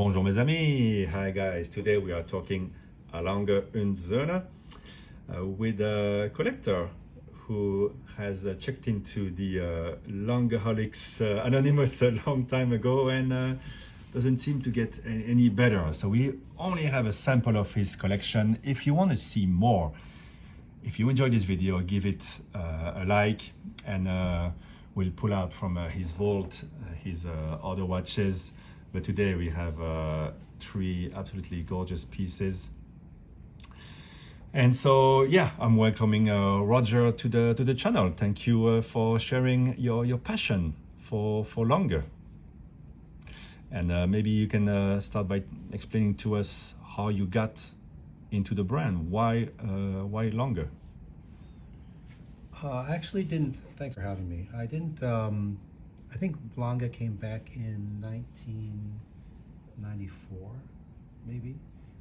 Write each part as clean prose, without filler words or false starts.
Bonjour mes amis, hi guys. Today we are talking Lange und Söhne with a collector who has checked into the Langeholics Anonymous a long time ago and doesn't seem to get any better. So we only have a sample of his collection. If you want to see more, if you enjoyed this video, give it a like and we'll pull out from his vault his other watches. But today we have three absolutely gorgeous pieces. And so, yeah, I'm welcoming Roger to the channel. Thank you for sharing your passion for Lange. And maybe you can start by explaining to us how you got into the brand. Why Lange? I actually didn't. Thanks for having me. I didn't. I think Lange came back in 1994, maybe,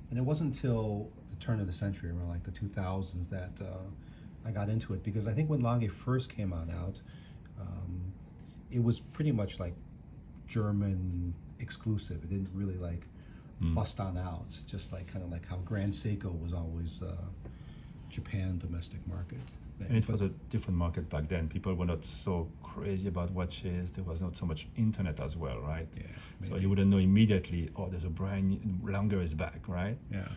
and it wasn't until the turn of the century, around like the 2000s, that I got into it. Because I think when Lange first came out, it was pretty much like German exclusive. It didn't really like bust on out. Just like kind of like how Grand Seiko was always Japan domestic market. And it was a different market back then. People were not so crazy about watches. There was not so much internet as well, right? Yeah. So you wouldn't know immediately, oh, there's a brand, Lange is back, right? Yeah,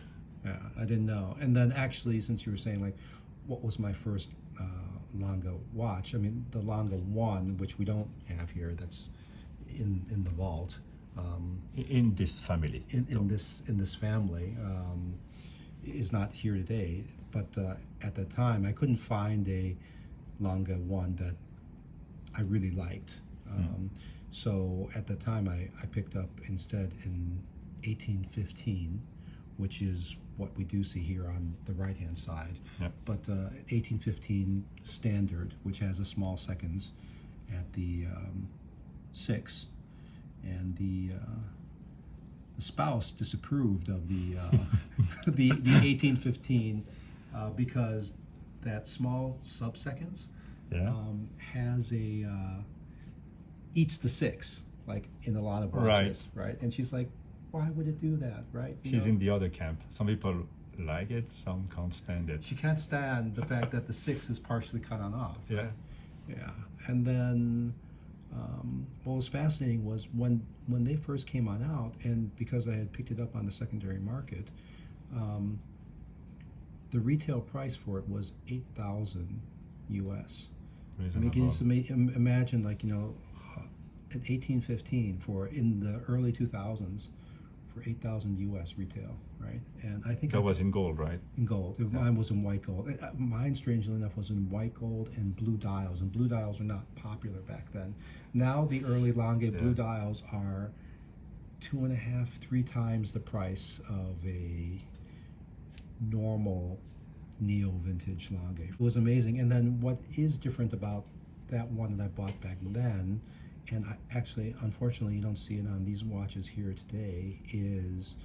I didn't know. And then actually, since you were saying like, what was my first Lange watch? I mean, the Lange 1, which we don't have here, that's in the vault. In this family. In this family. Is not here today, but at the time I couldn't find a Lange 1 that I really liked. So at the time I picked up instead in 1815, which is what we do see here on the right hand side. Yep. But 1815 standard, which has a small seconds at the 6, and the spouse disapproved of the the 1815 because that small sub-seconds has a eats the 6, like in a lot of watches, right? And she's like, why would it do that, right? She's in the other camp. Some people like it, some can't stand it. She can't stand the fact that the 6 is partially cut on off. Yeah. Yeah. And then what was fascinating was when they first came on out, and because I had picked it up on the secondary market, the retail price for it was $8,000 US. Reasonable. I mean, can you imagine, like, an 1815 for in the early 2000s for $8,000 US retail, right? And I think that was in gold, right? In gold. Mine was in white gold. Mine, strangely enough, was in white gold and blue dials. And blue dials were not popular back then. Now the early Lange blue dials are 2.5, 3 times the price of a normal neo-vintage Lange. It was amazing. And then what is different about that one that I bought back then, and actually, unfortunately, you don't see it on these watches here today, is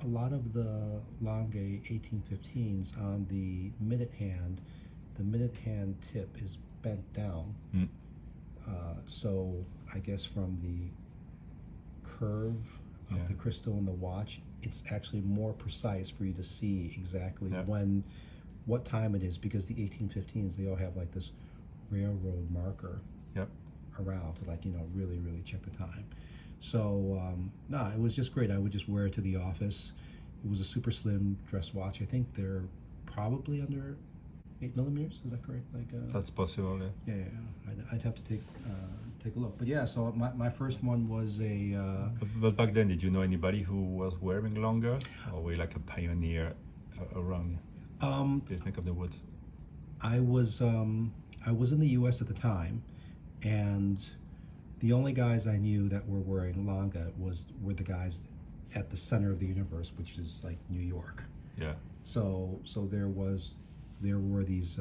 a lot of the Lange 1815s on the minute hand tip is bent down. So I guess from the curve of the crystal in the watch, it's actually more precise for you to see exactly what time it is, because the 1815s, they all have like this railroad marker around to, like, really check the time. So it was just great. I would just wear it to the office. It was a super slim dress watch. I think they're probably under 8 millimeters. Is that correct? Like that's possible. Yeah. I'd have to take a look. But yeah, so my first one was a. But back then, did you know anybody who was wearing Lange, or were you like a pioneer around this neck of the woods? I was in the U.S. at the time, and the only guys I knew that were wearing Lange were the guys at the center of the universe, which is like New York. Yeah. So there were these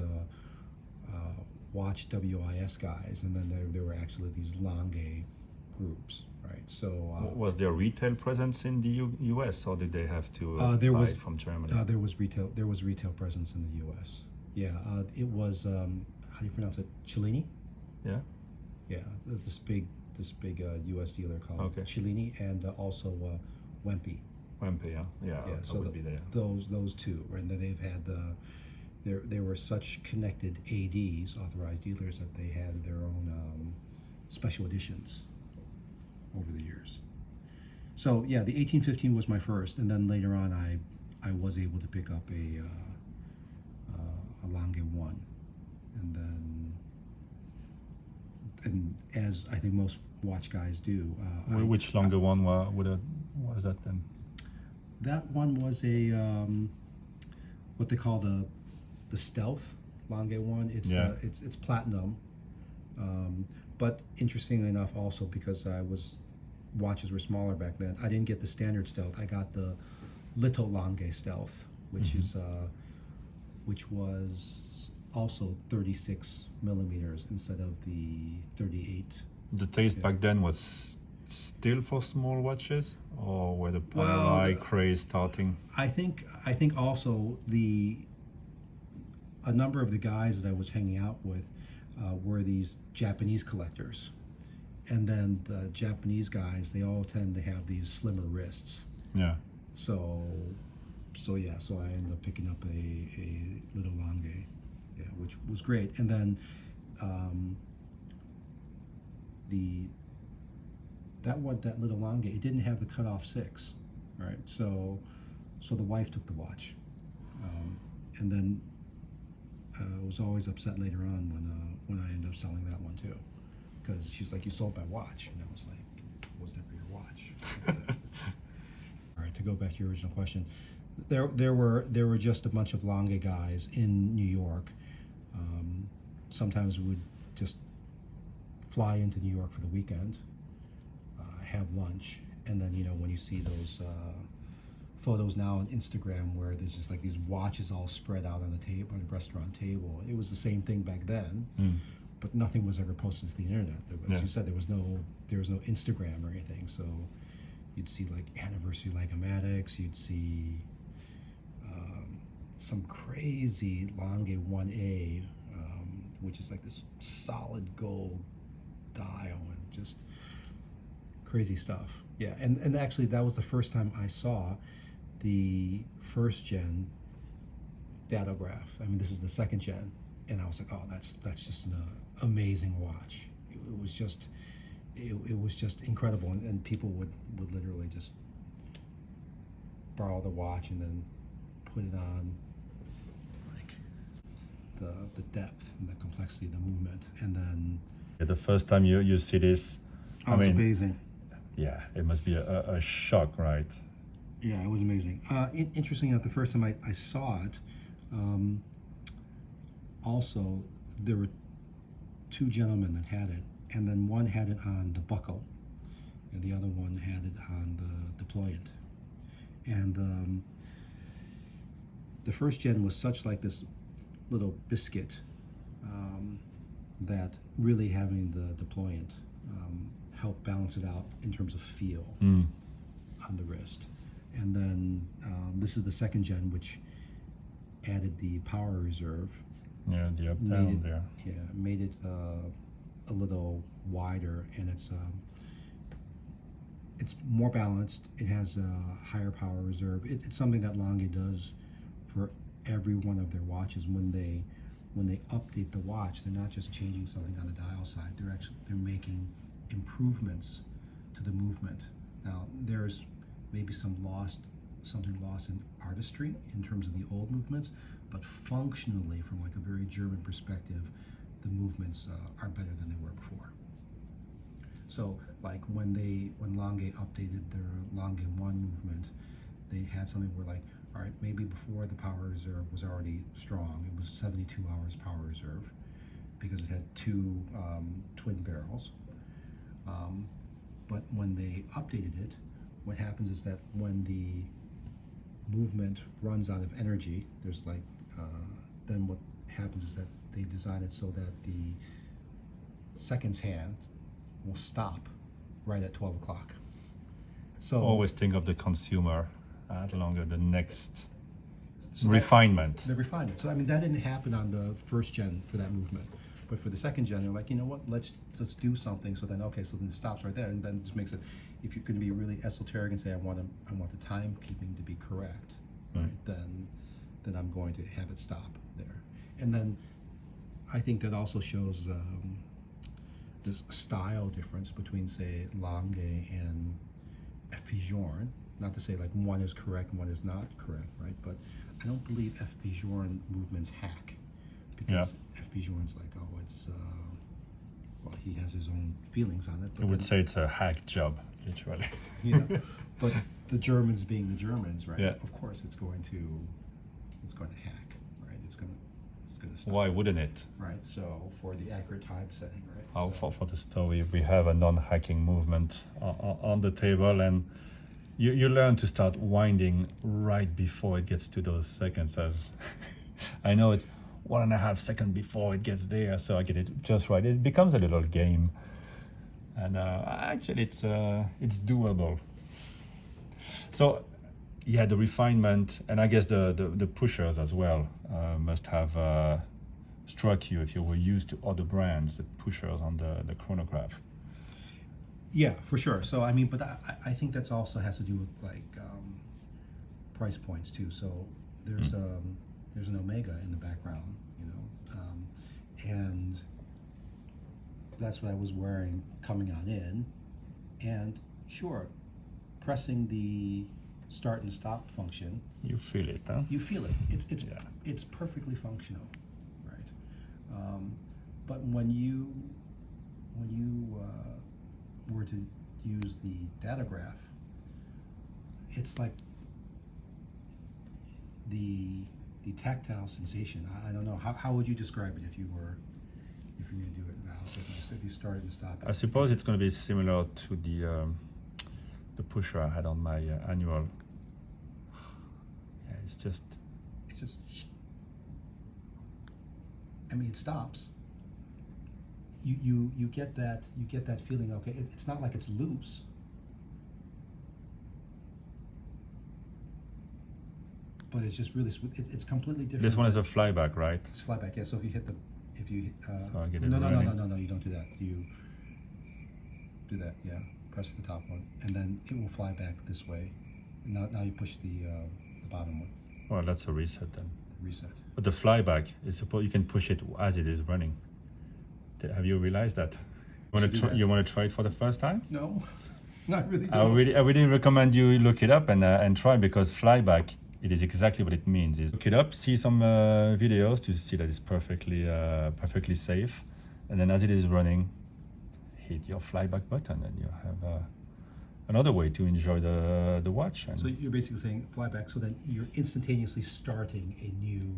watch WIS guys, and then there were actually these Lange groups, right? So was there retail presence in the U.S. or did they have to buy it from Germany? There was retail presence in the U.S. Yeah, it was how do you pronounce it? Cellini. Yeah. Yeah, this big U.S. dealer called Cellini, and also Wempe. Wempe, yeah, Yeah, that so would be there. those two, and then they've had they were such connected ADs, authorized dealers, that they had their own special editions over the years. So yeah, the 1815 was my first, and then later on I was able to pick up a Lange 1, and then as I think most watch guys do. Which longer one was that then? That one was a what they call the stealth Lange 1. It's platinum, but interestingly enough, also because watches were smaller back then, I didn't get the standard stealth. I got the little Lange stealth, which which was also 36 millimeters instead of the 38. The taste back then was still for small watches, or were the Panerai craze starting? I think also a number of the guys that I was hanging out with were these Japanese collectors, and then the Japanese guys, they all tend to have these slimmer wrists. Yeah. So I ended up picking up a little Lange, yeah, which was great. And then that little Lange, it didn't have the cutoff 6, right? So the wife took the watch, and then was always upset later on when I ended up selling that one too, because she's like, "You sold my watch," and I was like, "It was never your watch." All right, to go back to your original question, there were just a bunch of Lange guys in New York. Sometimes we would just fly into New York for the weekend, have lunch, and then when you see those photos now on Instagram where there's just like these watches all spread out on the table, on the restaurant table, it was the same thing back then, but nothing was ever posted to the internet. As you said, there was no Instagram or anything, so you'd see like anniversary Langomatics, you'd see some crazy Lange 1A, which is like this solid gold dial, and just crazy stuff. Yeah, and actually that was the first time I saw the first gen datograph. I mean, this is the second gen, and I was like, oh, that's just an amazing watch. It was just incredible, and people would literally just borrow the watch and then put it on, like the depth and the complexity of the movement, and then The first time you see this, it was amazing. Yeah, it must be a shock, right? Yeah, it was amazing. Interesting enough, the first time I saw it, also there were two gentlemen that had it, and then one had it on the buckle, and the other one had it on the deployant. And the first gen was such like this little biscuit that really having the deployant helped balance it out in terms of feel on the wrist. And then this is the second gen, which added the power reserve. Yeah, the up down there. Yeah, made it a little wider, and it's more balanced. It has a higher power reserve. It's something that Lange does for every one of their watches. When they update the watch, they're not just changing something on the dial side. They're making improvements to the movement. Now there's maybe something lost in artistry in terms of the old movements, but functionally, from like a very German perspective, the movements are better than they were before. So like when Lange updated their Lange 1 movement, they had something where like, all right, maybe before the power reserve was already strong, it was 72 hours power reserve because it had two twin barrels. But when they updated it, what happens is that when the movement runs out of energy, there's like, then what happens is that they design it so that the seconds hand will stop right at 12 o'clock. So always think of the consumer at longer, the next refinement. The refinement. So I mean, that didn't happen on the first gen for that movement. But for the second gen, they're like, you know what? Let's do something. So then, okay, so then it stops right there, and then this makes it. If you're going to be really esoteric and say I want the timekeeping to be correct, right? Then I'm going to have it stop there. And then I think that also shows this style difference between, say, Lange and FP Journe. Not to say like one is correct and one is not correct, right? But I don't believe FP Journe movements hack, because FP Journe's like, oh, it's well, he has his own feelings on it. But I would say it's a hack job, literally. But the Germans being the Germans, right? Yeah. Of course, it's going to hack, right? It's going to stop. Why wouldn't it? Right. So for the accurate time setting, right? How So, for the story, we have a non-hacking movement on the table, and you learn to start winding right before it gets to those seconds. I know it's 1.5 seconds before it gets there, so I get it just right. It becomes a little game, and actually it's doable. So yeah, the refinement, and I guess the pushers as well must have struck you if you were used to other brands, the pushers on the chronograph. yeah, for sure. So I mean, but I think that's also has to do with like price points too. So there's an Omega in the background, and that's what I was wearing coming on in, and sure, pressing the start and stop function, You feel it, huh? you feel it. Yeah. It's perfectly functional, right? But when you were to use the data graph, it's like the tactile sensation. I don't know how would you describe it if you were going to do it now. So if you started and stopped. I suppose it's going to be similar to the pusher I had on my annual. Yeah, it's just. I mean, it stops. You get that feeling. Okay, it's not like it's loose. But it's just really it's completely different. This one is a flyback, right? It's flyback. Yeah. So if you hit So I get it no, running. no, you don't do that. You do that. Yeah. Press the top one, and then it will fly back this way. Now you push the bottom one. Well, that's a reset then. Reset. But the flyback is supposed you can push it as it is running. Have you realized that? You want to try it for the first time? No, not really. I really recommend you look it up and try, because flyback, it is exactly what it means. Is look it up, see some videos to see that it's perfectly safe, and then as it is running, hit your flyback button, and you have another way to enjoy the watch. And So you're basically saying flyback. So then you're instantaneously starting a new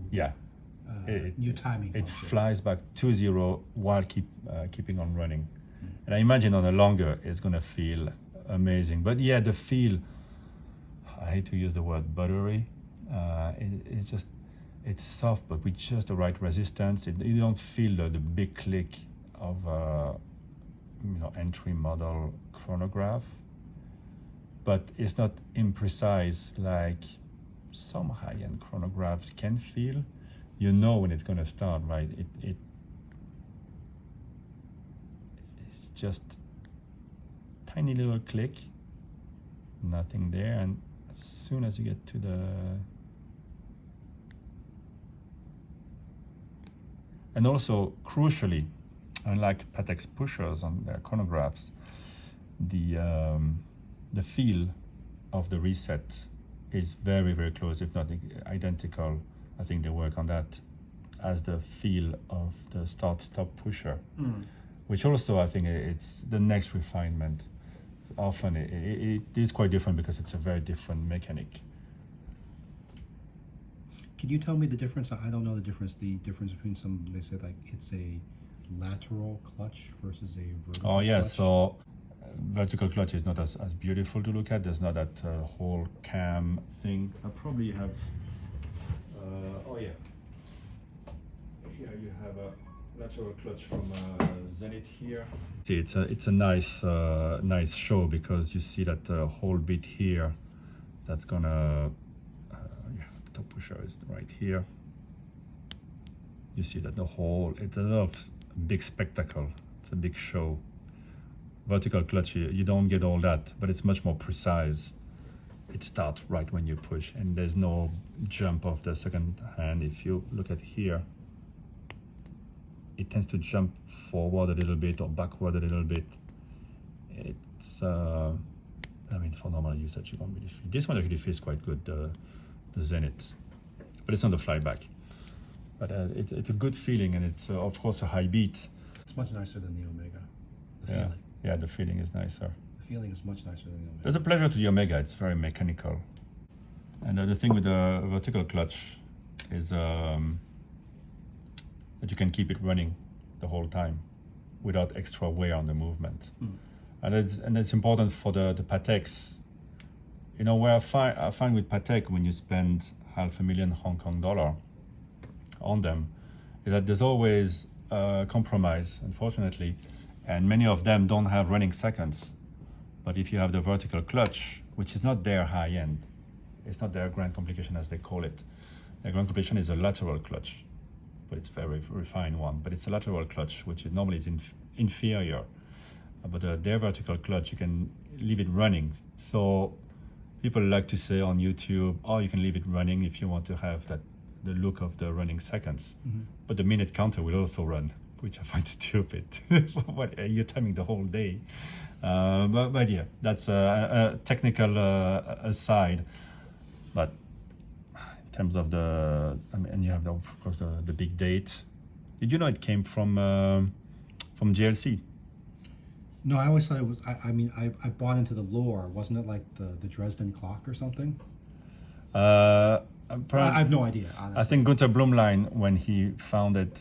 new timing it function. flies back to 0 while keeping on running. And I imagine on a longer, it's gonna feel amazing. But yeah, the feel, I hate to use the word buttery. It's just, it's soft, but with just the right resistance. You don't feel the big click of entry model chronograph. But it's not imprecise like some high-end chronographs can feel. You know when it's gonna start, right? It's just tiny little click, nothing there, and as soon as you get to the and also crucially, unlike Patek's pushers on their chronographs, the feel of the reset is very, very close, if not identical. I think they work on that as the feel of the start-stop pusher, which also I think it's the next refinement. Often it is quite different because it's a very different mechanic. Can you tell me the difference? I don't know the difference. The difference between some, they said like it's a lateral clutch versus a vertical Oh yeah, clutch. so vertical clutch is not as beautiful to look at. There's not that whole cam thing. I probably have. Oh yeah. Here you have a lateral clutch from Zenith here. See, it's a nice show, because you see that whole bit here. That's gonna. The top pusher is right here. You see that the whole, it's a lot of big spectacle. It's a big show. Vertical clutch, you don't get all that, but it's much more precise. It starts right when you push, and there's no jump of the second hand. If you look at here, it tends to jump forward a little bit or backward a little bit. It's, I mean, for normal usage, you don't really feel. This one actually feels quite good, the Zenith, but it's not the flyback. But it's a good feeling, and it's of course a high beat. It's much nicer than the Omega. The Yeah, feeling. yeah, the feeling is nicer. The feeling is much nicer than the Omega. There's a pleasure to the Omega. It's very mechanical. And the thing with the vertical clutch is that you can keep it running the whole time without extra wear on the movement. And it's important for the Pateks. You know, where I find with Patek, when you spend $500,000 Hong Kong dollar on them, is that there's always a compromise, unfortunately, and many of them don't have running seconds. But if you have the vertical clutch, which is not their high end, it's not their grand complication as they call it. Their grand complication is a lateral clutch, but it's a very refined one. But it's a lateral clutch, which is normally is inferior. But their vertical clutch, you can leave it running. So people like to say on YouTube, oh, you can leave it running if you want to have the look of the running seconds. But the minute counter will also run, which I find stupid. What, you're timing the whole day. But yeah, that's a technical aside. But in terms of and you have of course the big date. Did you know it came from GLC? No, I always thought it was. I mean, I bought into the lore. Wasn't it like the Dresden clock or something? I have no idea, honestly. I think Gunther Blumlein, when he founded,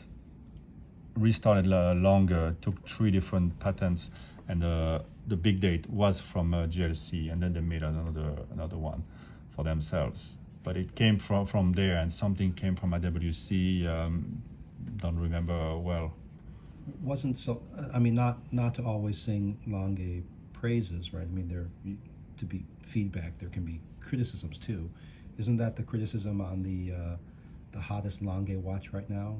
restarted Lange, took 3 different patents, and the big date was from GLC, and then they made another one for themselves. But it came from there, and something came from IWC. Don't remember well. Wasn't so. I mean, not to always sing Lange praises, right? I mean, to be feedback, there can be criticisms too. Isn't that the criticism on the hottest Lange watch right now?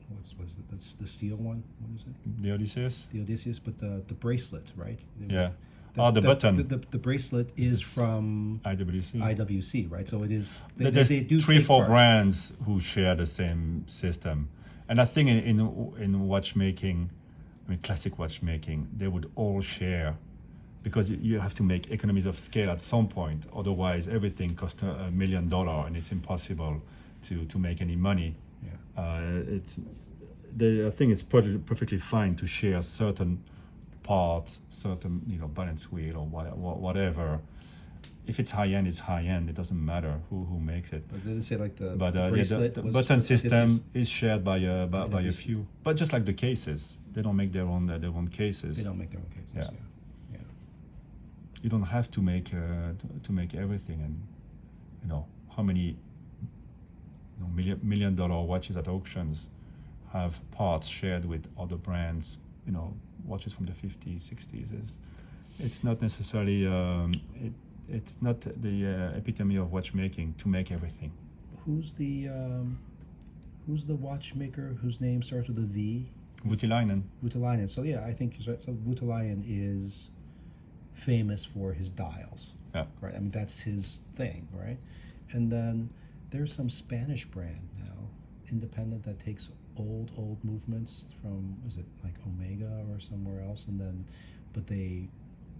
What's it? That's the steel one. What is it? The Odysseus. The Odysseus, but the bracelet, right? Yeah. The button. The bracelet is from IWC, right? So it is. There's they do 3-4 brands who share the same system, and I think in watchmaking, I mean classic watchmaking, they would all share, because you have to make economies of scale at some point. Otherwise, everything costs $1 million, and it's impossible to make any money. Yeah. I think it's perfectly fine to share certain parts, certain balance wheel or whatever. If it's high end, it's high end. It doesn't matter who makes it. But did it say like the bracelet? The button system is shared by a few. But just like the cases, they don't make their own cases. They don't make their own cases. Yeah. You don't have to make everything, and how many $1 million watches at auctions have parts shared with other brands. Watches from the 50s, 60s. It's not necessarily. It's not the epitome of watchmaking to make everything. Who's the watchmaker whose name starts with a V? Voutilainen. Voutilainen. So yeah, I think he's right. So Voutilainen is famous for his dials. Yeah. Right. I mean, that's his thing, right? And then there's some Spanish brand now, independent, that takes old movements from, is it like Omega or somewhere else, but they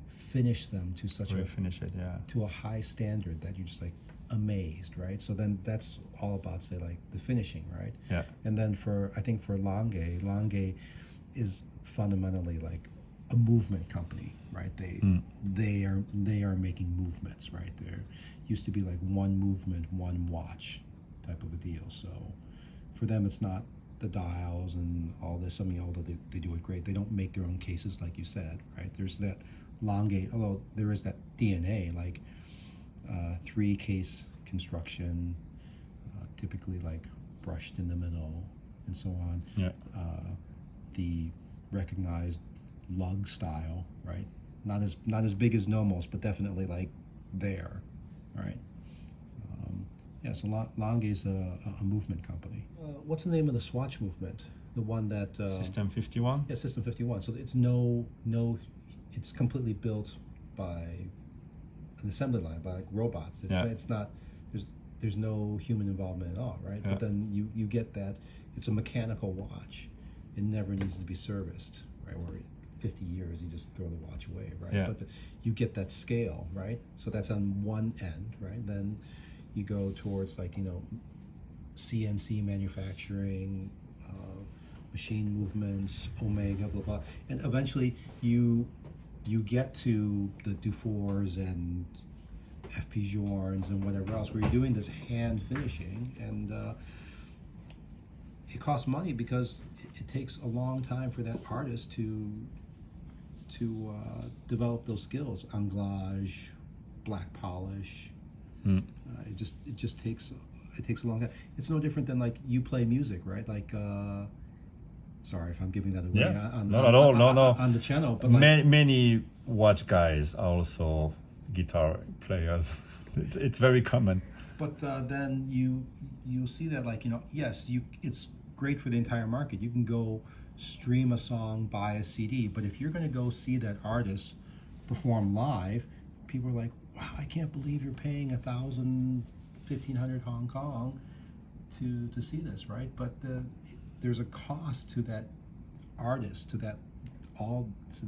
finish them to such to a high standard that you're just like amazed, right? So then that's all about, say, like the finishing, right? Yeah. And then I think for Lange is fundamentally like a movement company, right? They are making movements, right? There used to be like one movement, one watch type of a deal. So for them, it's not the dials and all this. I mean, although they do it great, they don't make their own cases, like you said, right? There's that Lange, although there is that DNA, like 3-case construction, typically like brushed in the middle and so on. Yeah. The recognized lug style, right? Not as big as Nomos, but definitely like there, right? So Lange is a movement company. What's the name of the Swatch movement? The one that System 51. yeah, System 51. So it's it's completely built by an assembly line, by like robots. Yeah. It's not there's no human involvement at all, right? Yeah. But then you get that it's a mechanical watch. It never needs to be serviced, right? Where 50 years you just throw the watch away, right? Yeah. But you get that scale, right? So that's on one end, right? Then you go towards like CNC manufacturing, machine movements, omega, blah blah, and eventually you get to the Dufors and FP Journes and whatever else, where you're doing this hand finishing, and it costs money because it takes a long time for that artist to develop those skills, anglage, black polish. It just takes a long time. It's no different than like you play music, right? Like sorry if I'm giving that away Not at all. No. On the channel, but like, Many watch guys are also guitar players. It's very common. but then you see that like yes, it's great for the entire market. You can go stream a song, buy a CD, but if you're going to go see that artist perform live, people are like, wow, I can't believe you're paying 1,000, 1,500 Hong Kong to see this, right? But there's a cost to that artist, to the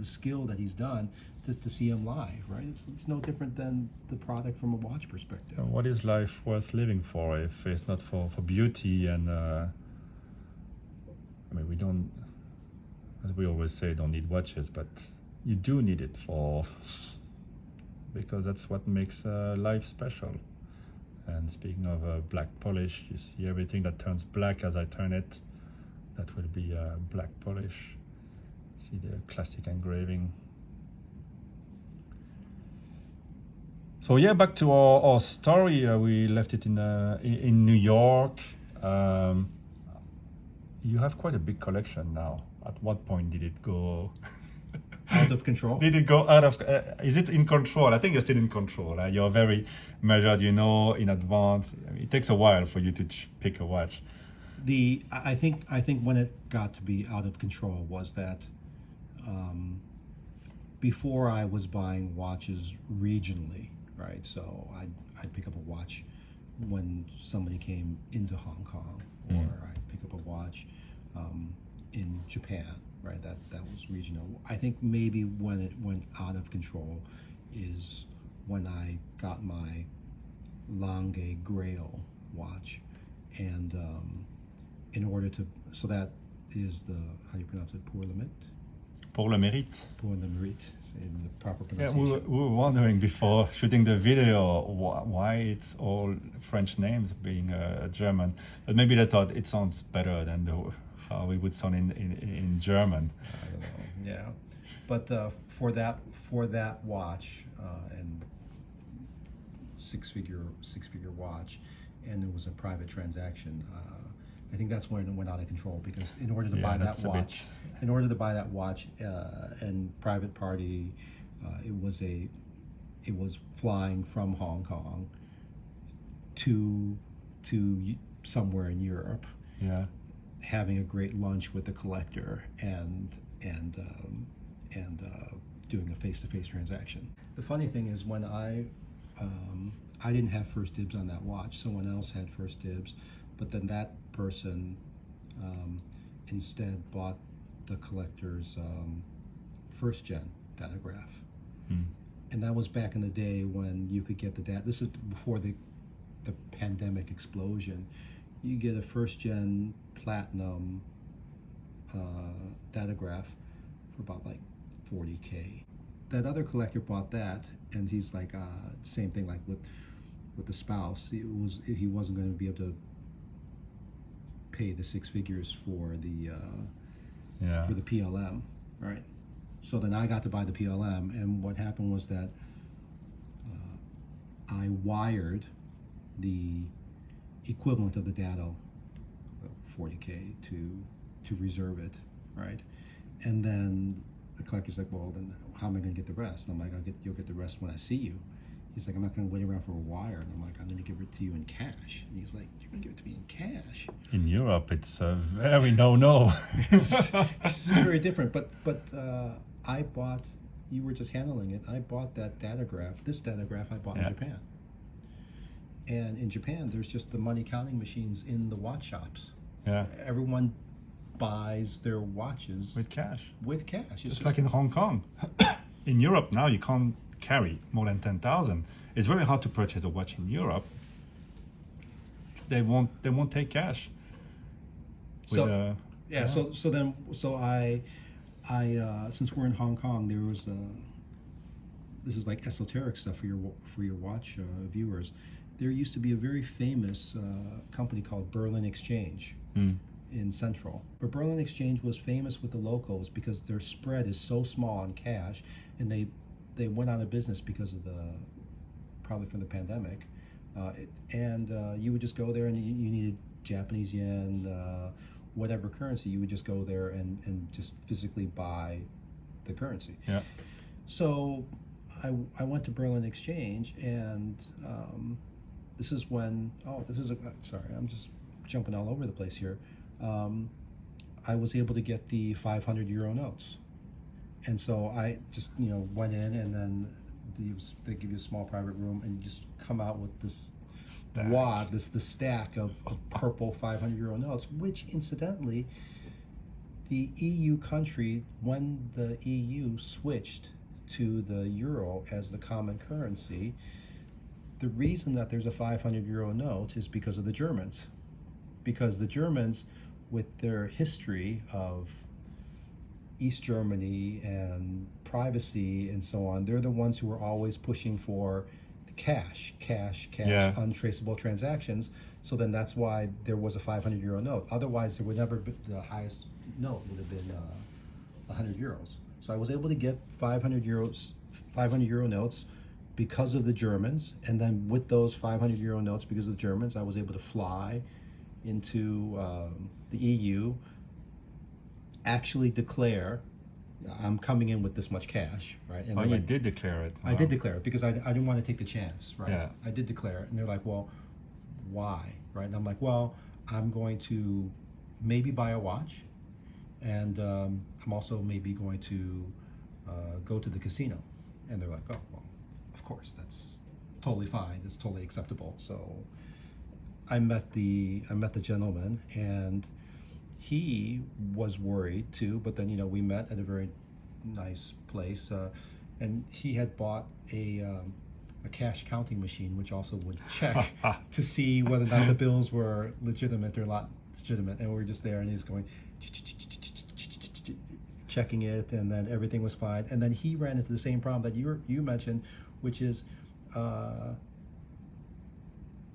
skill that he's done to see him live, right? It's no different than the product from a watch perspective. What is life worth living for if it's not for beauty and I mean, we don't, as we always say, don't need watches, but you do need it because that's what makes life special. And speaking of black polish, you see everything that turns black as I turn it, that will be black polish. See the classic engraving. So yeah, back to our story. We left it in New York. You have quite a big collection now. At what point did it go Out of control? Did it go out of? Is it in control? I think you're still in control. You're very measured, in advance. I mean, it takes a while for you to pick a watch. I think when it got to be out of control was that before I was buying watches regionally, right? So I'd pick up a watch when somebody came into Hong Kong, or I'd pick up a watch in Japan, right? That was regional. I think maybe when it went out of control is when I got my Lange Grail watch, and in order to, so that is the, how do you pronounce it, pour le mérite? Pour le mérite. Pour le mérite, in the proper Yeah, pronunciation. we were wondering before shooting the video why it's all French names being German, but maybe they thought it sounds better than how we would sound in German. I don't know. Yeah, but for that watch and six-figure watch, and it was a private transaction. I think that's when it went out of control, because in order to buy that watch, and private party, it was flying from Hong Kong to somewhere in Europe. Yeah. Having a great lunch with the collector and doing a face-to-face transaction. The funny thing is, when I didn't have first dibs on that watch. Someone else had first dibs, but then that person instead bought the collector's first gen datograph. And that was back in the day when you could get the data. This is before the pandemic explosion. You get a first gen platinum datograph for about like $40K. That other collector bought that, and he's like, same thing like with the spouse. He wasn't going to be able to pay the six figures for the PLM, right? So then I got to buy the PLM, and what happened was that I wired the equivalent of the Dado, 40K, to reserve it, right? And then the collector's like, well, then how am I going to get the rest? And I'm like, you'll get the rest when I see you. He's like, I'm not going to wait around for a wire. And I'm like, I'm going to give it to you in cash. And he's like, you're going to give it to me in cash. In Europe, it's a very no. This is very different. But I bought, you were just handling it. I bought that datograph. This datograph I bought in Japan. And in Japan, there's just the money counting machines in the watch shops. Yeah. Everyone buys their watches With cash. With cash. It's Just like in Hong Kong. In Europe now, you can't carry more than 10,000. It's very hard to purchase a watch in Europe. They won't take cash. So I since we're in Hong Kong, there was this is like esoteric stuff for your watch viewers. There used to be a very famous company called Berlin Exchange in Central. But Berlin Exchange was famous with the locals because their spread is so small on cash, and they went out of business because of probably from the pandemic. You would just go there and you needed Japanese yen, whatever currency, you would just go there and just physically buy the currency. Yeah. So I went to Berlin Exchange, and this is when, sorry, I'm just jumping all over the place here. I was able to get the 500 euro notes. And so I just, went in, and then they give you a small private room, and you just come out with this wad, the stack of purple 500 euro notes, which incidentally, the EU country, when the EU switched to the euro as the common currency, the reason that there's a 500 euro note is because of the Germans. Because the Germans, with their history of East Germany and privacy and so on, they're the ones who are always pushing for cash, untraceable transactions. So then that's why there was a 500 euro note. Otherwise, there would never be, the highest note would have been 100 euros. So I was able to get 500 euro notes because of the Germans, and then with those 500 euro notes because of the Germans, I was able to fly into the EU, actually declare, I'm coming in with this much cash, right? And you did declare it. I did declare it because I didn't want to take the chance, right? Yeah. I did declare it, and they're like, well, why, right? And I'm like, well, I'm going to maybe buy a watch, and I'm also maybe going to go to the casino. And they're like, oh, well, of course, that's totally fine. It's totally acceptable. So I met the gentleman, and he was worried too, but then we met at a very nice place, and he had bought a cash counting machine, which also would check to see whether or not the bills were legitimate or not legitimate. And we were just there, and he's going checking it, and then everything was fine. And then he ran into the same problem that you mentioned, which is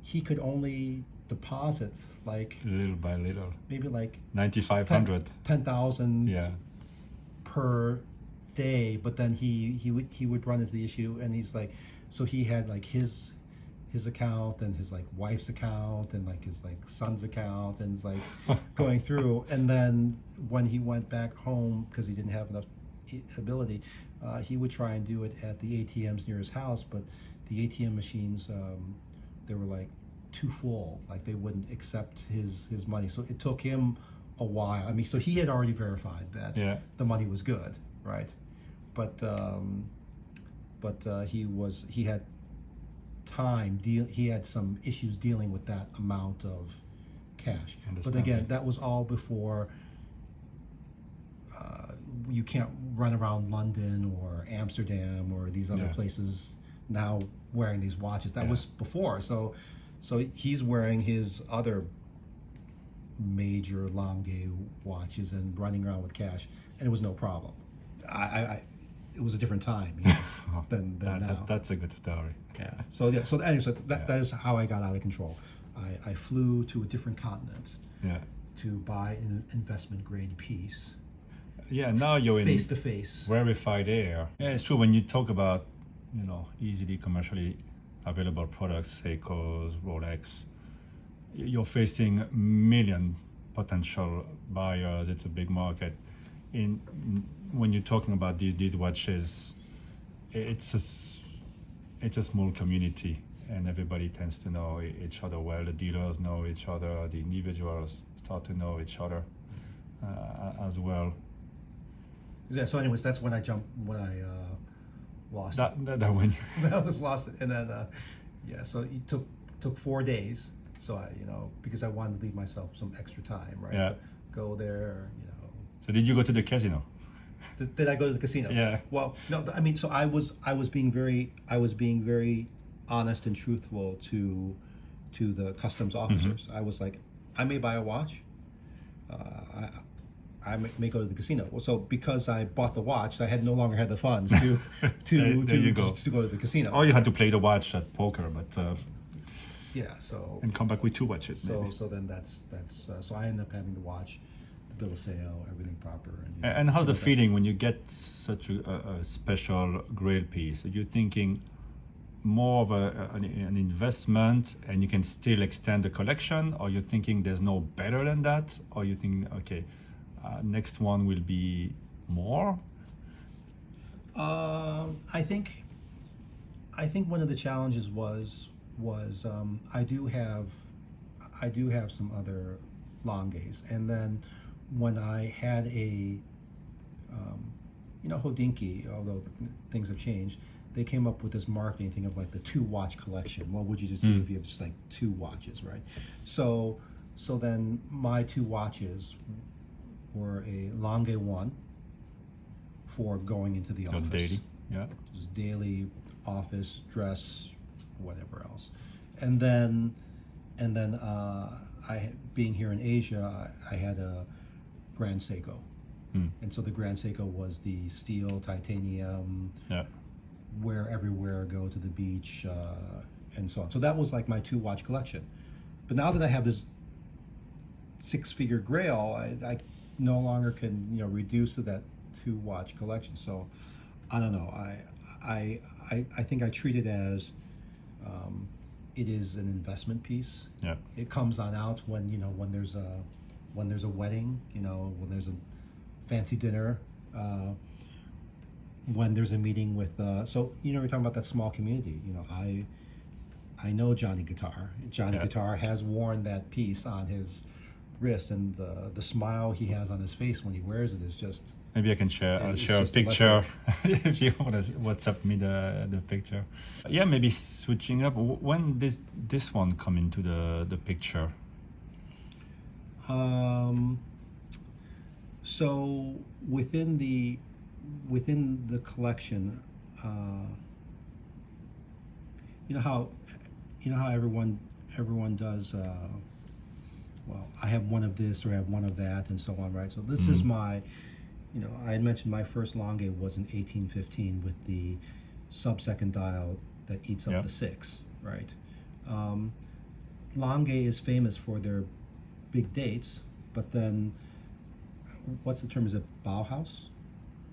he could only deposit like little by little, maybe like 9,500 10,000 per day, but then he would run into the issue, and he's like, so he had like his account and his like wife's account and like his like son's account, and it's like going through, and then when he went back home because he didn't have enough ability, he would try and do it at the ATMs near his house, but the ATM machines, they were like too full, like they wouldn't accept his money. So it took him a while. I mean, so he had already verified that the money was good, right? But he had time. He had some issues dealing with that amount of cash. But again, that was all before. You can't run around London or Amsterdam or these other places now wearing these watches. That was before. So he's wearing his other major Lange watches and running around with cash, and it was no problem. It was a different time than now. That's a good story. Yeah. So anyway, that is how I got out of control. I flew to a different continent to buy an investment grade piece. Yeah, now you're in face to face verified air. Yeah, it's true. When you talk about easily commercially available products, Seiko's, Rolex, you're facing million potential buyers. It's a big market. When you're talking about these watches, it's it's a small community, and everybody tends to know each other well. The dealers know each other. The individuals start to know each other as well. Yeah. So, anyways, that's when I lost. That when I was lost, and then yeah. So it took 4 days. So I, because I wanted to leave myself some extra time, right? Yeah. So go there, So did you go to the casino? Did I go to the casino? Yeah. Well, no. I mean, so I was being very honest and truthful to the customs officers. I was like, I may buy a watch. I may go to the casino. Well, so because I bought the watch, I no longer had the funds to go to the casino. Or you had to play the watch at poker, but yeah. So and come back with 2 watches. so maybe. so then that's so I ended up having the watch, the bill of sale, everything proper. And how's the feeling when you get such a special grail piece? Are you thinking more of an investment and you can still extend the collection, or you're thinking there's no better than that, or you think, okay, next one will be more? I think one of the challenges was I do have some other Langes, and then when I had a Hodinkee, although things have changed, they came up with this marketing thing of like the 2 watch collection. What would you just do if you have just like 2 watches, right? So then my 2 watches were a Lange 1 for going into the office. Daily, yeah. Just daily office dress, whatever else, and then being here in Asia, I had a Grand Seiko, and so the Grand Seiko was the steel titanium. Yeah. Wear everywhere, go to the beach, and so on. So that was like my 2 watch collection. But now that I have this 6-figure grail, I no longer can reduce to that 2 watch collection. So I don't know. I think I treat it as it is an investment piece. Yeah. It comes on out when when there's a wedding, when there's a fancy dinner. When there's a meeting with so we're talking about that small community. I know Johnny Guitar. Johnny Guitar has worn that piece on his wrist, and the smile he has on his face when he wears it is just. Maybe I can share. I'll share a picture if you want to WhatsApp me the picture. Yeah, maybe switching up. When did this one come into the picture? So within the collection, how everyone does. Well, I have one of this or I have one of that, and so on, right? So this is my, I had mentioned my first Lange was in 1815 with the sub-second dial that eats up the 6, right? Lange is famous for their big dates, but then, what's the term? Is it Bauhaus?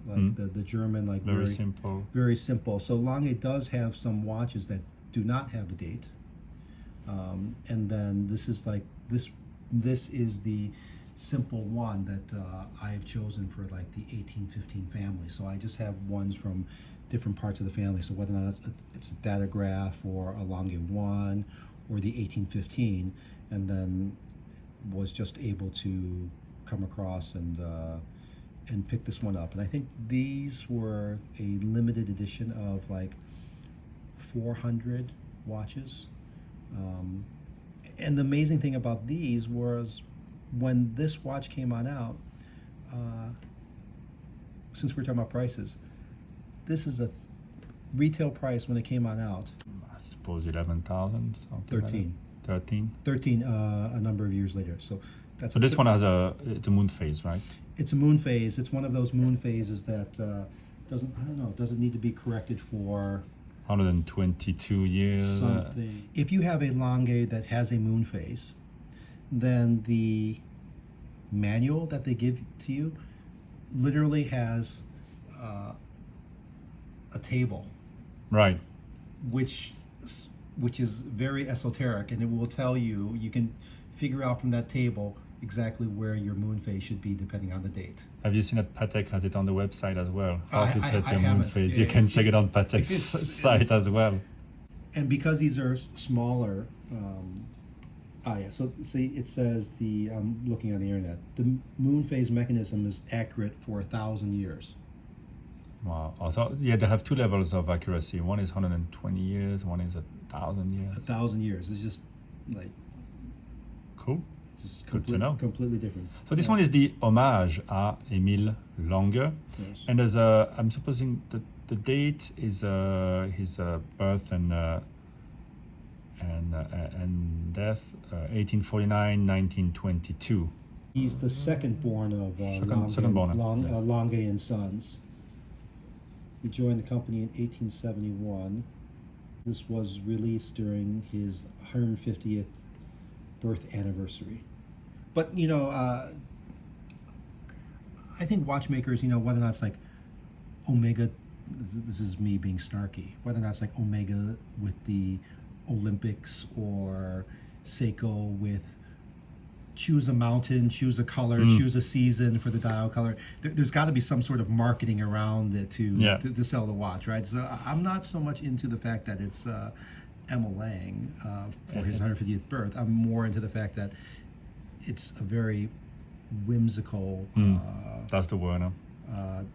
Like the German, like very simple. Very simple. So Lange does have some watches that do not have a date, and then this is like this. This is the simple one that I have chosen for like the 1815 family. So I just have ones from different parts of the family. So whether or not it's a datograph or a Lange 1 or the 1815, and then was just able to come across and pick this one up. And I think these were a limited edition of like 400 watches. And the amazing thing about these was when this watch came on out, since we're talking about prices, this is a retail price when it came on out. I suppose 11,000. 13. Like 13. 13 a number of years later. So that's. So this one has it's a moon phase, right? It's a moon phase. It's one of those moon phases that doesn't need to be corrected for 122 years. Something. If you have a Lange that has a moon phase, then the manual that they give to you literally has a table, right? Which is very esoteric, and it will tell you. You can figure out from that table exactly where your moon phase should be depending on the date. Have you seen that Patek has it on the website as well? How to set your moon haven't. phase. You can check it on Patek's site as well. And because these are smaller, yeah. So see, it says I'm looking on the internet. The moon phase mechanism is accurate for 1,000 years. Wow. Also, yeah, they have two levels of accuracy. One is 120 years. One is 1,000 years. 1,000 years. It's just like Cool. it's just Good to know. completely different. So this one is the hommage à Émile Lange, Yes. and there's I'm supposing the date is his birth and death, 1849, 1922. He's the second born of Second born, yeah. Lange and Sons. He joined the company in 1871. This was released during his 150th birth anniversary. But I think watchmakers, whether or not it's like Omega, this is me being snarky, whether or not it's like Omega with the Olympics or Seiko with choose a mountain, choose a color, choose a season for the dial color. There's got to be some sort of marketing around it to sell the watch, right? So I'm not so much into the fact that it's Emma Lang for his 150th birth. I'm more into the fact that it's a very whimsical. That's the word.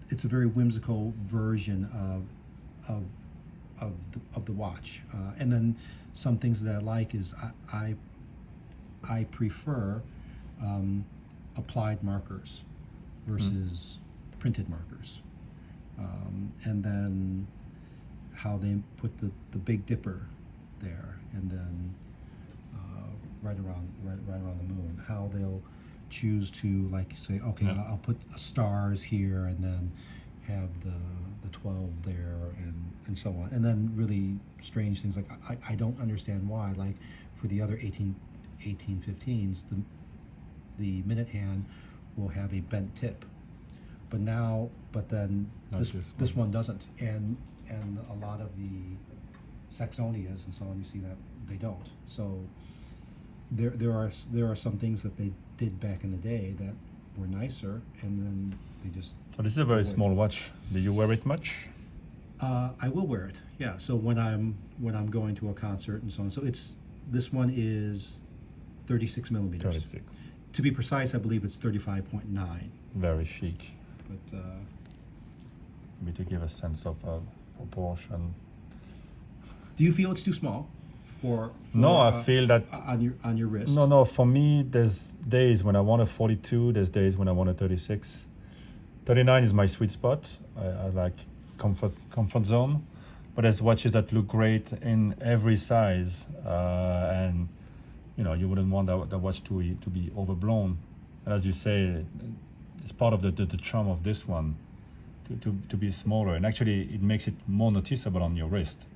It's a very whimsical version of the watch, and then some things that I like is I prefer applied markers versus printed markers, and then how they put the Big Dipper there, and then right around the moon, how they'll choose to like say, okay, I'll put stars here, and then have the 12 there, and so on, and then really strange things like I don't understand why, like for the other 1815s, the minute hand will have a bent tip, but then this one doesn't, and a lot of the Saxonias and so on, you see that they don't. So there are some things that they did back in the day that were nicer, and then they just. So this is a very small watch. Do you wear it much? I will wear it. Yeah. So when I'm going to a concert and so on. So this one is 36 millimeters. 36. To be precise, I believe it's 35.9. Very chic. But Maybe to give a sense of proportion. do you feel it's too small for No, I feel that on your wrist? No, for me, there's days when I want a 42, there's days when I want a 36. 39 is my sweet spot. I like comfort zone, but there's watches that look great in every size, and you wouldn't want the watch to be overblown. And as you say, it's part of the charm of this one to be smaller, and actually it makes it more noticeable on your wrist.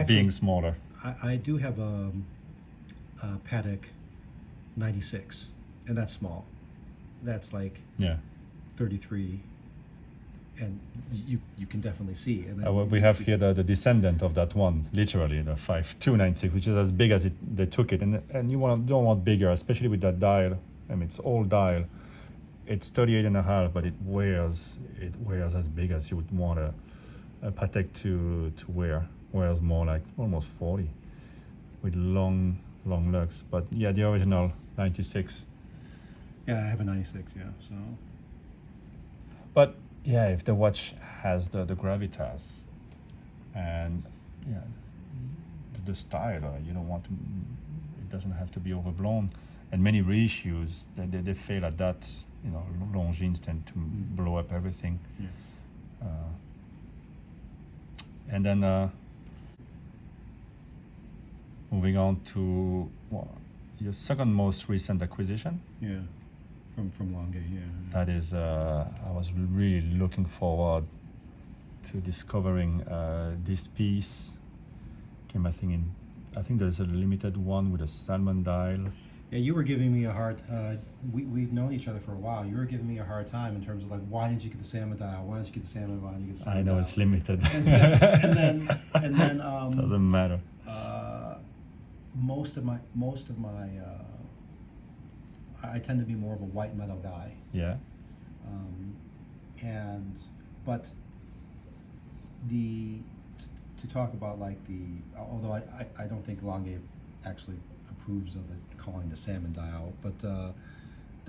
Being smaller. I do have a Patek 96, and that's small. That's like 33, and you can definitely see. And then we have here the descendant of that one, literally the 5296, which is as big as they took it, and you don't want bigger, especially with that dial. I mean, it's all dial. It's 38 and a half, but it wears as big as you would want a Patek to wear. Wears more like almost 40, with long lugs. But yeah, the original 96. Yeah, I have a 96. Yeah, so. But yeah, if the watch has the gravitas and the style, you don't want to. It doesn't have to be overblown. And many reissues, they fail at that. Longines tend to blow up everything. Yeah. And then moving on to your second most recent acquisition. Yeah, from Lange. Yeah. That is, I was really looking forward to discovering this piece. Came, I think there's a limited one with a salmon dial. Yeah, you were giving me a hard. We've known each other for a while. You were giving me a hard time in terms of like, why didn't you get the salmon dial? Why didn't you get the salmon? Why didn't you get the salmon I know dial? it's limited. and then doesn't matter. Most of my I tend to be more of a white metal guy. Yeah. But to talk about like although I don't think Lange actually approves of it calling the salmon dial, but the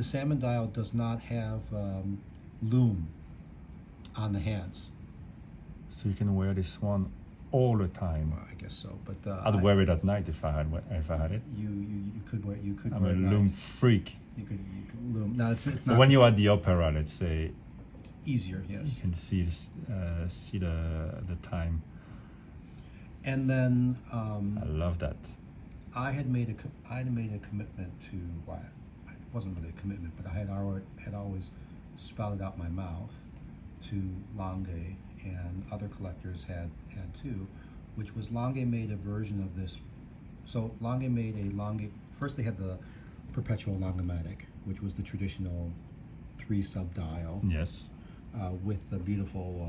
salmon dial does not have loom on the hands. So you can wear this one all the time. Well, I guess so, but I'd wear it at night if I had it. You could wear I'm wear a it loom night. freak. You could loom. No, it's But not. when you're at the opera, let's say, It's easier, you yes. can see the time. And then I love that. I had made a commitment to, well, it wasn't really a commitment, but I had always spouted out my mouth to Lange, and other collectors had too, which was Lange made a version of this. So Lange made a Lange. First, they had the perpetual Langematic, which was the traditional 3 sub dial Yes. with the beautiful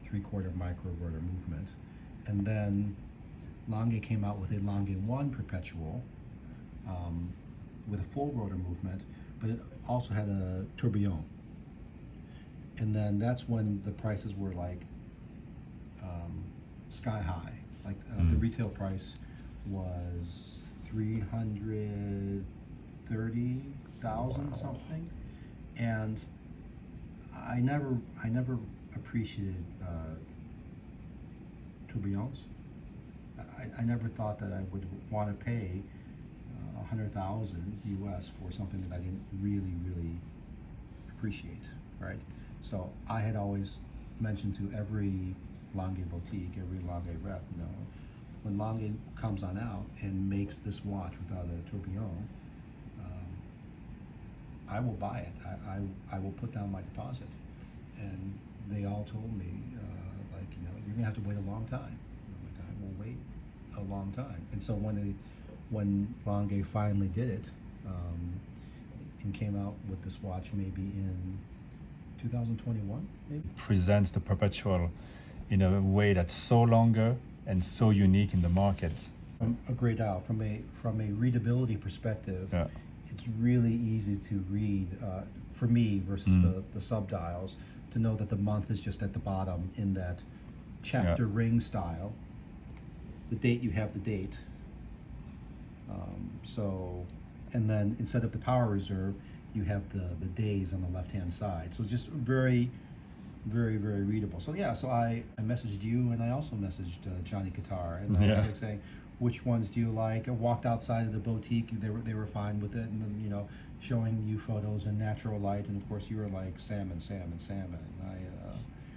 3/4 micro rotor movement, and then Lange came out with a Lange 1 perpetual with a full rotor movement, but it also had a tourbillon. And then that's when the prices were like sky high. Like the retail price was 330,000 something, and I never appreciated tourbillons. I never thought that I would want to pay 100,000 US for something that I didn't really appreciate, right? So I had always mentioned to every Lange boutique, every Lange rep, when Lange comes on out and makes this watch without a tourbillon, I will buy it. I will put down my deposit. And they all told me, you're gonna have to wait a long time. I'm like, I will wait a long time. And so when Lange finally did it, and came out with this watch maybe in 2021, maybe. Presents the perpetual in a way that's so longer and so unique in the market. A gray dial from a readability perspective. Yeah. It's really easy to read for me versus the sub dials, to know that the month is just at the bottom in that chapter ring style. The date, you have the date. And then instead of the power reserve, you have the days on the left hand side. So just very readable. So yeah, so I messaged you, and I also messaged Johnny Qatar, and I was like saying, which ones do you like? I walked outside of the boutique, they were fine with it, and then showing you photos in natural light, and of course you were like salmon. And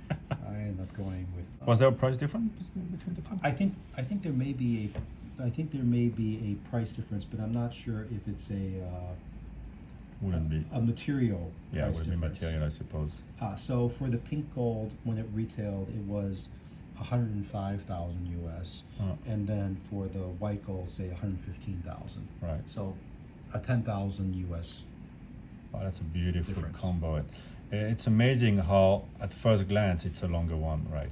I ended up going with. Was there a price difference between the two? I think there may be a price difference, but I'm not sure if it's Wouldn't be. a material. Yeah, it price would be difference. material, I suppose. So for the pink gold, when it retailed, it was 105,000 US, and then for the white gold, say 115,000. Right. So a 10,000 US. Oh, that's a beautiful Difference. combo. It's amazing how, at first glance, it's a longer one, right?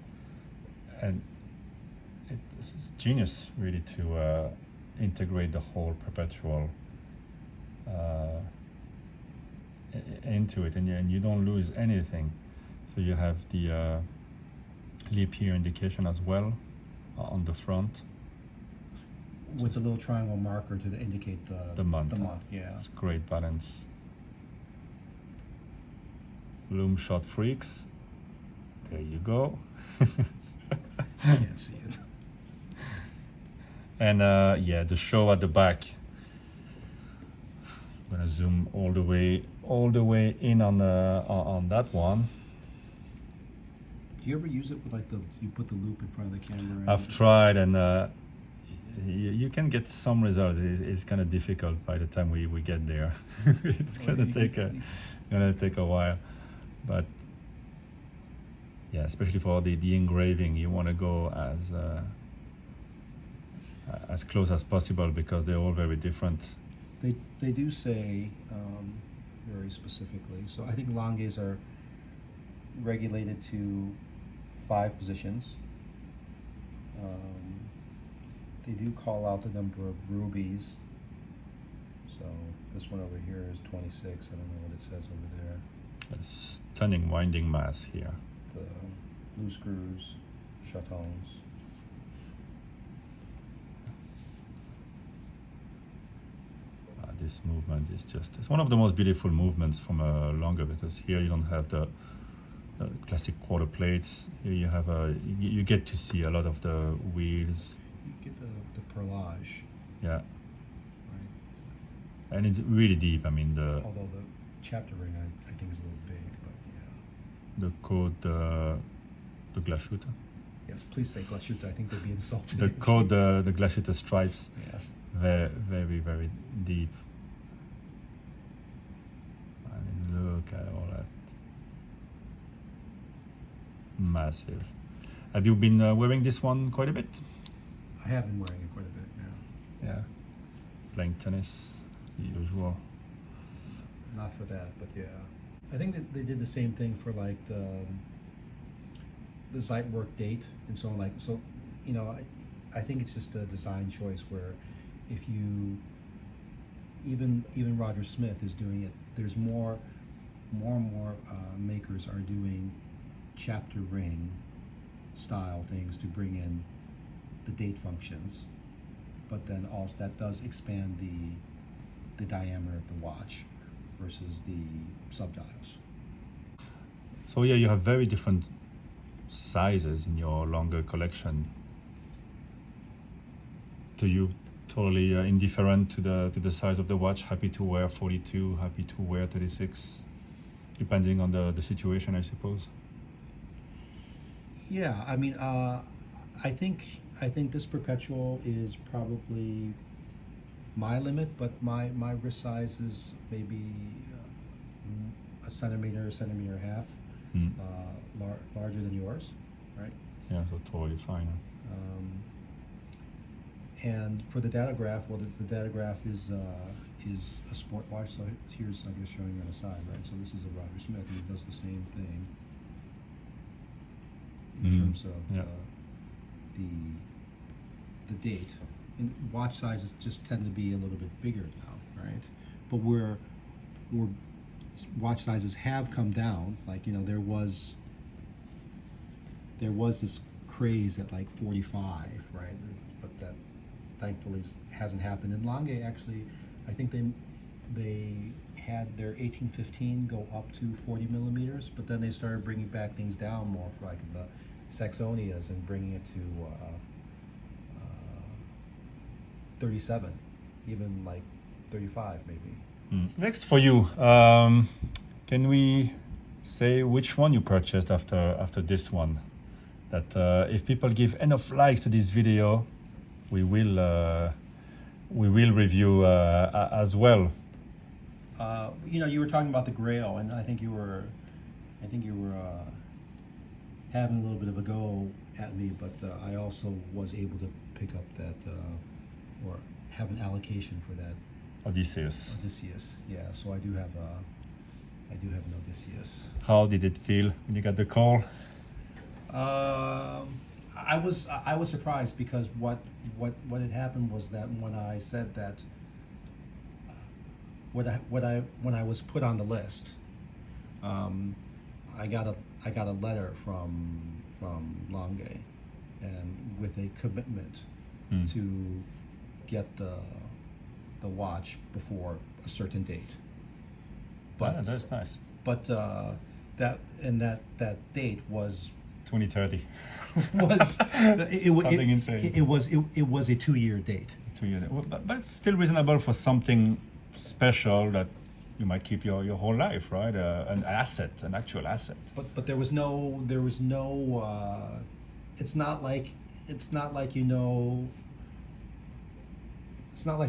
And it's genius, really, to integrate the whole perpetual into it, and you don't lose anything. So you have the leap year indication as well on the front. With the little triangle marker to indicate The month. The month, yeah. It's great balance. Loom shot freaks. There you go. Can't see it. And the show at the back. I'm gonna zoom all the way in on that one. Do you ever use it with you put the loop in front of the camera? I've tried, and you can get some results. It's kind of difficult by the time we get there. It's gonna take a while, but yeah, especially for the engraving, you want to go as close as possible because they're all very different. They do say very specifically. So I think Langes are regulated to 5 positions. They do call out the number of rubies. So this one over here is 26. I don't know what it says over there. A stunning winding mass here. The blue screws, chatons. this movement is just—it's one of the most beautiful movements from a Lange, because here you don't have the classic quarter plates. Here you have you get to see a lot of the wheels. You get the perlage, Yeah, right? and it's really deep. I mean Although the chapter ring I think is a little big, but yeah. the code, the Glashütte. Yes, please say Glashütte. I think they'd be insulted. The code, the Glashütte stripes, Yes. very, very, very deep. I mean, look at all that. Massive. Have you been wearing this one quite a bit? I have been wearing it quite a bit, yeah. Yeah. Playing tennis, the usual. Not for that, but yeah. I think that they did the same thing for like the Zeitwerk date and so on. Like, so, you know, I think it's just a design choice where if you even Roger Smith is doing it. There's more and more makers are doing chapter ring style things to bring in the date functions, but then also that does expand the diameter of the watch versus the subdials. So yeah, you have very different sizes in your Lange collection. Do you totally indifferent to the size of the watch? Happy to wear 42, happy to wear 36, depending on the situation, I suppose. Yeah, I mean, I think this perpetual is probably my limit, but my wrist size is maybe a centimeter and a half larger than yours, right? Yeah, so totally fine. And for the datograph, well, the datograph is a sport watch. So here's, I'm just showing you on the side, right? So this is a Roger Smith, and he does the same thing in terms of the date. And watch sizes just tend to be a little bit bigger now, right? But we're watch sizes have come down. Like, you know, there was this craze at like 45, right? But that thankfully hasn't happened. And Lange actually, I think they had their 1815 go up to 40 millimeters, but then they started bringing back things down more for like the Saxonias and bringing it to 37, even like 35 maybe. Next for you, can we say which one you purchased after this one? That if people give enough likes to this video, we will review as well. You know, you were talking about the Grail, and I think you were having a little bit of a go at me, but I also was able to pick up that or have an allocation for that Odysseus. Yeah, so I do have an Odysseus. How did it feel when you got the call? I was surprised because what had happened was that when I said that when I was put on the list, I got a letter from Lange, and with a commitment to get the watch before a certain date. But that's nice. But that date was 2030. something insane. It was a 2-year date. 2 years, but it's still reasonable for something special that you might keep your whole life, right? An actual asset. But there was no. It's not like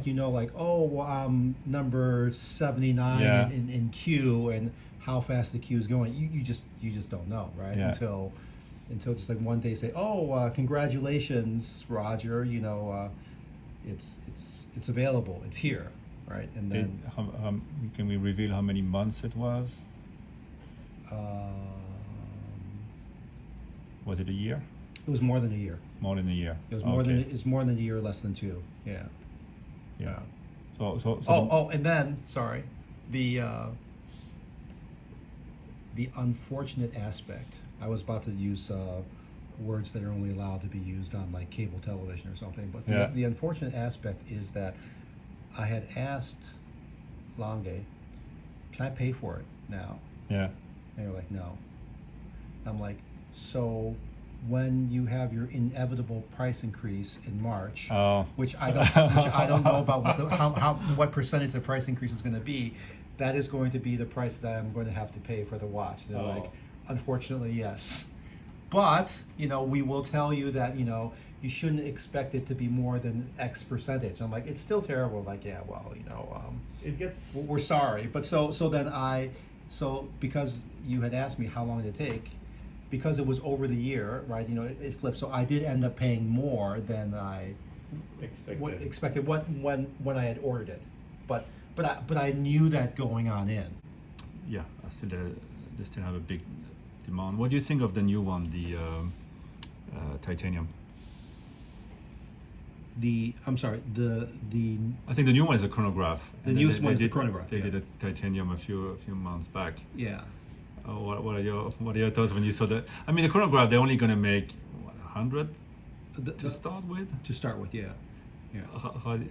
like, oh, well, I'm number 79 in queue, and how fast the queue is going. You just don't know, right? Yeah. Until just like one day say, oh, congratulations, Roger. You know, it's available. It's here, right? And then can we reveal how many months it was? Was it a year? It was more than a year. More than a year. It was more than a year, less than 2. Yeah. Yeah. So and then sorry, the unfortunate aspect. I was about to use words that are only allowed to be used on like cable television or something. But the unfortunate aspect is that I had asked Lange, can I pay for it now? Yeah. And they're like, no. I'm like, so when you have your inevitable price increase in March, Oh. which I don't know about what percentage the price increase is going to be, that is going to be the price that I'm going to have to pay for the watch. They're like, unfortunately, yes. But, we will tell you that, you shouldn't expect it to be more than X percentage. I'm like, it's still terrible. Like, yeah, well, It gets. we're sorry. But so because you had asked me how long did it take, because it was over the year, right? It flipped. So I did end up paying more than I expected when I had ordered it. But I knew that going on in. Yeah, they still have a big demand. What do you think of the new one, the titanium? I'm sorry, the I think the new one is a chronograph. The newest one is the chronograph. They did a titanium a few months back. yeah. What are your thoughts when you saw that? I mean, the chronograph, they're only going to make 100 to start with. To start with, yeah.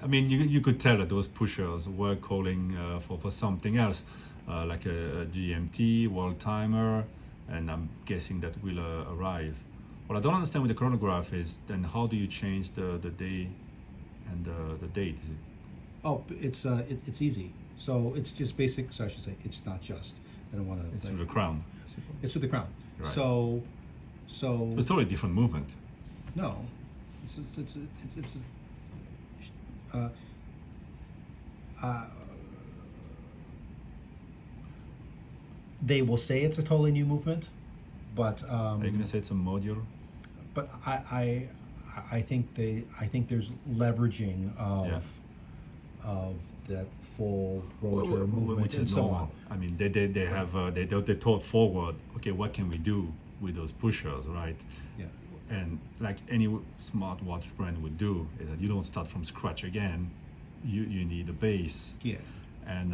I mean, you could tell that those pushers were calling for something else, like a GMT, world timer, and I'm guessing that will arrive. What I don't understand with the chronograph is then how do you change the day and the date? Is it? Oh, it's easy. So it's just basic. So I should say it's not just. I don't want to. It's with the crown. It's with the crown. Right. So It's totally different movement. no, they will say it's a totally new movement, but Are you going to say it's a module? but I think there's leveraging of that full rotor movement Which and is so normal. on. I mean, they have they thought forward. Okay, what can we do with those pushers, right? Yeah. And like any smartwatch brand would do, is that you don't start from scratch again. You need a base Yeah. and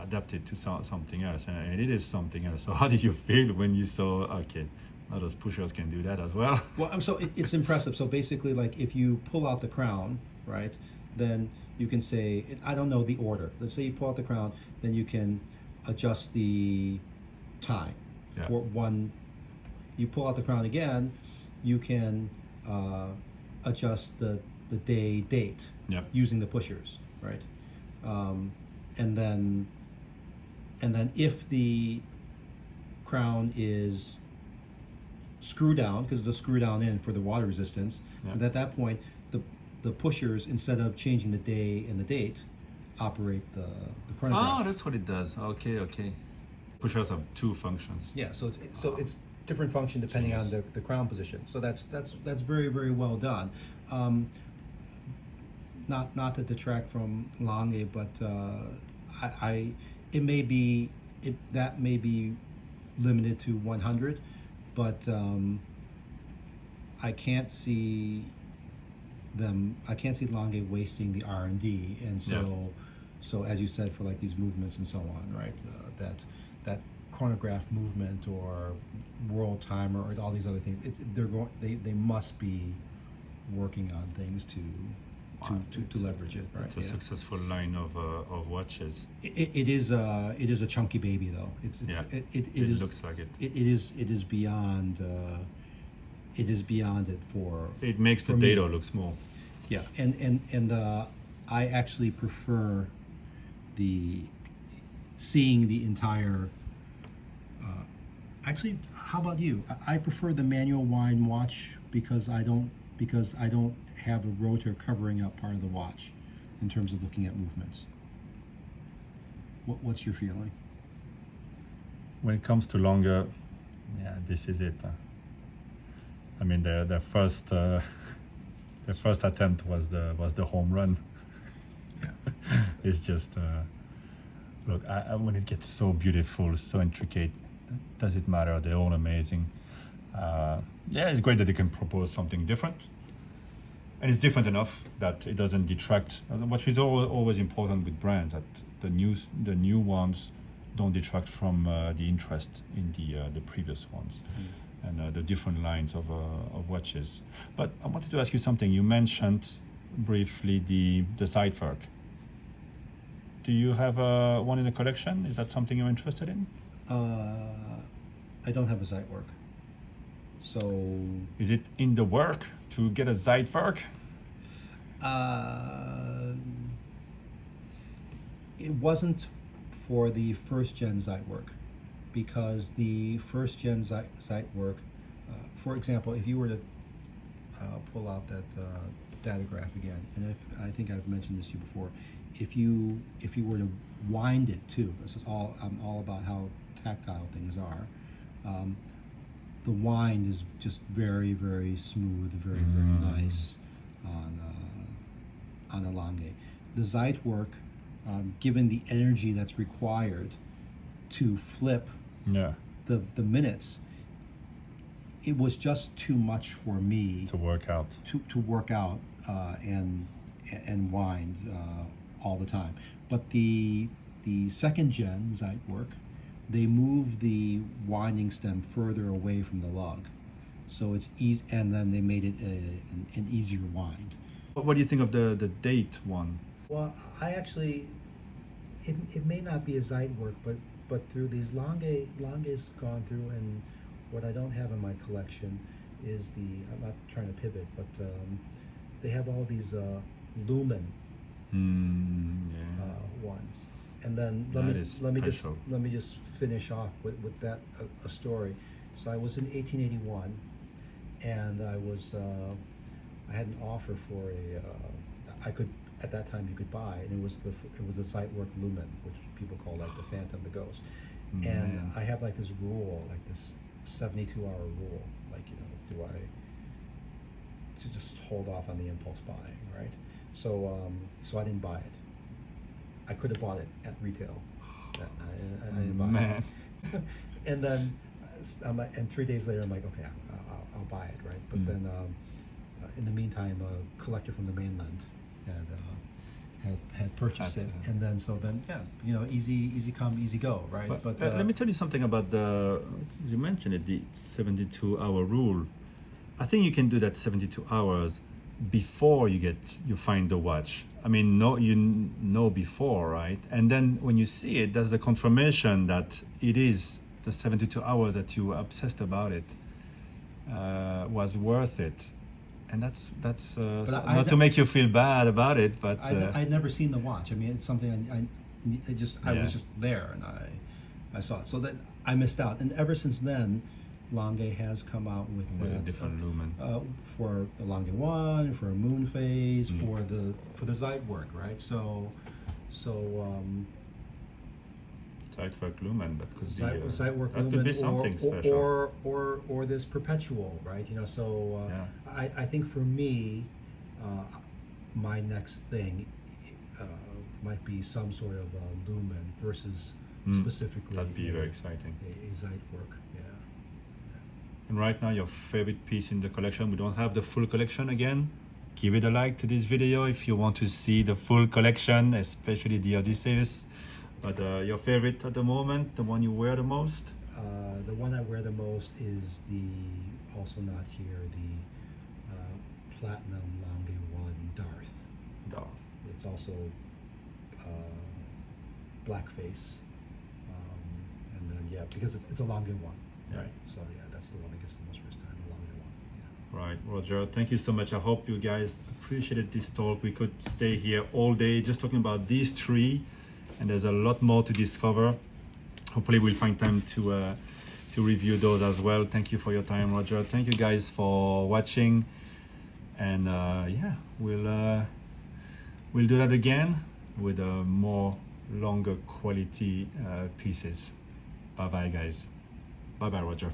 adapt it to something else, and it is something else. So how did you feel when you saw, okay, now those pushers can do that as well? Well, so it's impressive. So basically, like if you pull out the crown, right, then you can say, I don't know the order. Let's say you pull out the crown, then you can adjust the time. Yeah. For one, you pull out the crown again, you can adjust the date Yeah. using the pushers, right? And then if the crown is screw down, because it's a screw down in for the water resistance, Yeah. and at that point the pushers, instead of changing the day and the date, operate the chronograph. Oh, that's what it does. Okay. Pushers have two functions. Yeah, so it's different function depending on the crown position. So that's very, very well done. Not to detract from Lange, but that may be limited to 100, but I can't see Lange wasting the R&D, and so as you said, for like these movements and so on, right? That chronograph movement or world timer or all these other things, they must be working on things to leverage it, right? It's a successful line of watches. It is a chunky baby though. It Looks like it. It is beyond it for. It makes the for me. data look small. Yeah, and I actually prefer seeing the entire. Actually, how about you? I prefer the manual wind watch because I don't have a rotor covering up part of the watch in terms of looking at movements. What's your feeling? When it comes to Lange, yeah, this is it. I mean, their first attempt was the home run. Yeah. It's just look, when it gets so beautiful, so intricate, does it matter? They're all amazing. Yeah, it's great that they can propose something different, and it's different enough that it doesn't detract. What is always important with brands, that the new ones don't detract from the interest in the previous ones. And the different lines of watches. But I wanted to ask you something. You mentioned briefly the Zeitwerk. Do you have one in the collection? Is that something you're interested in? I don't have a Zeitwerk. So Is it in the work to get a Zeitwerk? it wasn't for the first gen Zeitwerk, because the first gen Zeitwerk, for example, if you were to pull out that data graph again, and if I think I've mentioned this to you before, if you were to wind it too, this is all I'm all about how tactile things are. The wind is just very, very smooth, very, very nice on a Lange. The Zeitwerk, given the energy that's required to flip Yeah. the minutes, it was just too much for me To work out. to work out and wind all the time. But the second gen Zeitwerk, they moved the winding stem further away from the lug, so it's easy, and then they made it an easier wind. What do you think of the date one? Well, I actually, it may not be a Zeitwerk, but through these Lange's gone through, and what I don't have in my collection is I'm not trying to pivot, but they have all these lumen ones. And then let me just finish off with that a story. So I was in 1881, and I had an offer for I could, at that time you could buy, and it was a Zeitwerk Lumen, which people call like the Phantom, the Ghost. And I have like this rule, like this 72-hour rule, like, do I to just hold off on the impulse buying, right? So I didn't buy it. I could have bought it at retail. I didn't buy it. And then, and 3 days later, I'm like, okay, I'll buy it, right? But then, in the meantime, a collector from the mainland had purchased it, and then easy come, easy go, right? But let me tell you something about you mentioned it, the 72-hour rule. I think you can do that 72 hours before you find the watch. I mean, you know before, right? And then when you see it, that's the confirmation that it is the 72 hours that you were obsessed about it was worth it. And that's not to make you feel bad about it, but I'd never seen the watch. I mean, it's something I was just there, and I saw it. So that I missed out. And ever since then, Lange has come out with a different lumen for the Lange 1, for a moon phase, for the Zeitwerk, right? So Zeitwerk lumen, that could be Zeitwerk that lumen, could be something special. or this perpetual, right? I think for me, my next thing might be some sort of lumen versus specifically. That'd be very exciting. A Zeitwerk, yeah. And right now, your favorite piece in the collection. We don't have the full collection again. Give it a like to this video if you want to see the full collection, especially the Odysseus. But your favorite at the moment, the one you wear the most? The one I wear the most is also not here, the Platinum Lange 1 Darth. It's also blackface. And then, because it's a Lange 1, right? So that's the one that gets the most risk time, the Lange 1. Yeah. Right, Roger, thank you so much. I hope you guys appreciated this talk. We could stay here all day just talking about these three, and there's a lot more to discover. Hopefully we'll find time to review those as well. Thank you for your time, Roger. Thank you guys for watching, and we'll do that again with more longer quality pieces. Bye bye, guys. Bye bye, Roger.